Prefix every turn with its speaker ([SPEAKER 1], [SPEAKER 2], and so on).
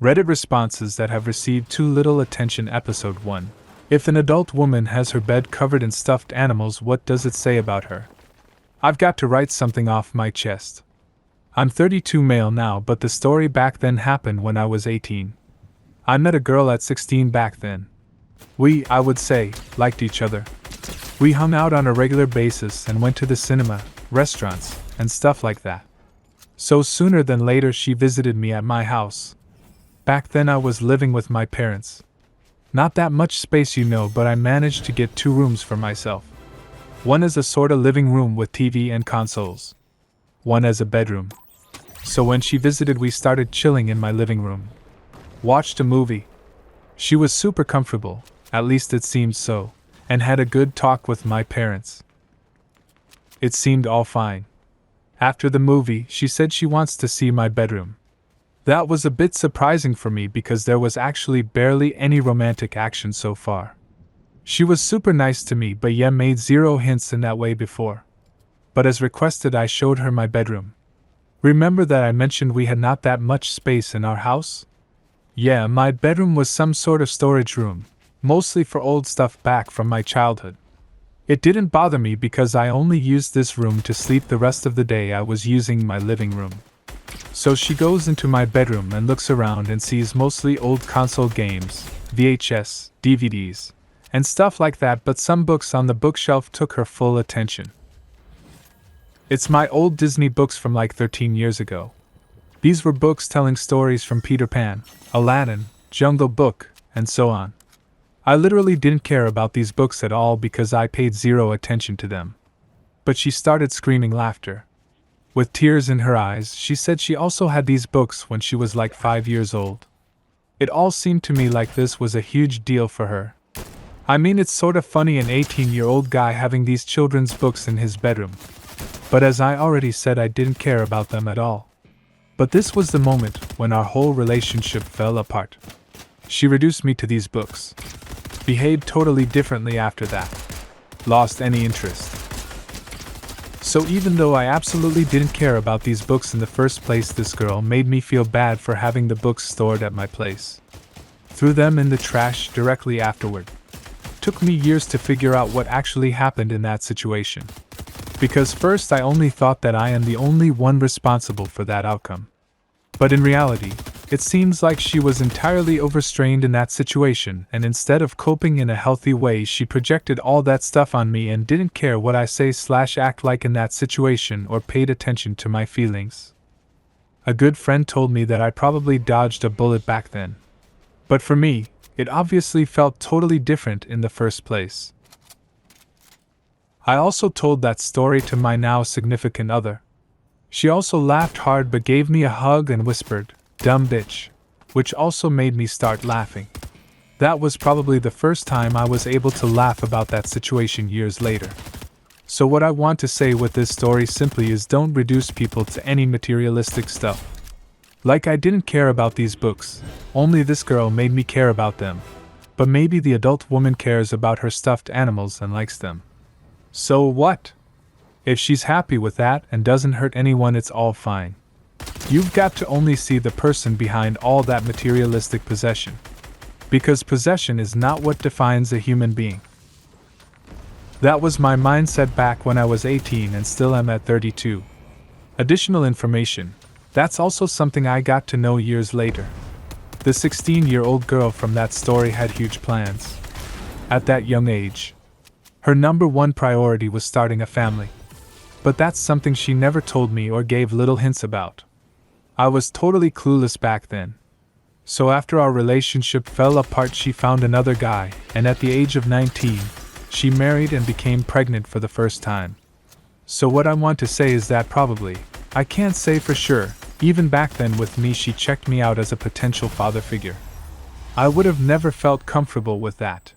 [SPEAKER 1] Reddit responses that have received too little attention. Episode 1. If an adult woman has her bed covered in stuffed animals, what does it say about her? I've got to write something off my chest. I'm 32 male now, but the story back then happened when I was 18. I met a girl at 16 back then. We, I would say, liked each other. We hung out on a regular basis and went to the cinema, restaurants, and stuff like that. So sooner than later she visited me at my house. Back then I was living with my parents. Not that much space, but I managed to get 2 rooms for myself. One as a sorta living room with TV and consoles. One as a bedroom. So when she visited, we started chilling in my living room. Watched a movie. She was super comfortable, at least it seemed so, and had a good talk with my parents. It seemed all fine. After the movie, she said she wants to see my bedroom. That was a bit surprising for me because there was actually barely any romantic action so far. She was super nice to me, but made 0 hints in that way before. But as requested, I showed her my bedroom. Remember that I mentioned we had not that much space in our house? Yeah, my bedroom was some sort of storage room, mostly for old stuff back from my childhood. It didn't bother me because I only used this room to sleep. The rest of the day I was using my living room. So she goes into my bedroom and looks around and sees mostly old console games, VHS, DVDs, and stuff like that, but some books on the bookshelf took her full attention. It's my old Disney books from like 13 years ago. These were books telling stories from Peter Pan, Aladdin, Jungle Book, and so on. I literally didn't care about these books at all because I paid 0 attention to them. But she started screaming laughter. With tears in her eyes, she said she also had these books when she was like 5 years old. It all seemed to me like this was a huge deal for her. I mean, it's sort of funny, an 18-year-old guy having these children's books in his bedroom. But as I already said, I didn't care about them at all. But this was the moment when our whole relationship fell apart. She reduced me to these books. Behaved totally differently after that. Lost any interest. So even though I absolutely didn't care about these books in the first place, this girl made me feel bad for having the books stored at my place. Threw them in the trash directly afterward. Took me years to figure out what actually happened in that situation. Because first I only thought that I am the only one responsible for that outcome. But in reality, it seems like she was entirely overstrained in that situation, and instead of coping in a healthy way, she projected all that stuff on me and didn't care what I say/act like in that situation or paid attention to my feelings. A good friend told me that I probably dodged a bullet back then. But for me, it obviously felt totally different in the first place. I also told that story to my now significant other. She also laughed hard but gave me a hug and whispered, "Dumb bitch," which also made me start laughing. That was probably the first time I was able to laugh about that situation years later. So what I want to say with this story simply is, don't reduce people to any materialistic stuff. Like, I didn't care about these books, only this girl made me care about them. But maybe the adult woman cares about her stuffed animals and likes them. So what? If she's happy with that and doesn't hurt anyone, it's all fine. You've got to only see the person behind all that materialistic possession. Because possession is not what defines a human being. That was my mindset back when I was 18 and still am at 32. Additional information. That's also something I got to know years later. The 16-year-old girl from that story had huge plans. At that young age, her number one priority was starting a family. But that's something she never told me or gave little hints about. I was totally clueless back then. So after our relationship fell apart, she found another guy, and at the age of 19, she married and became pregnant for the first time. So what I want to say is that probably, I can't say for sure, even back then with me, she checked me out as a potential father figure. I would have never felt comfortable with that.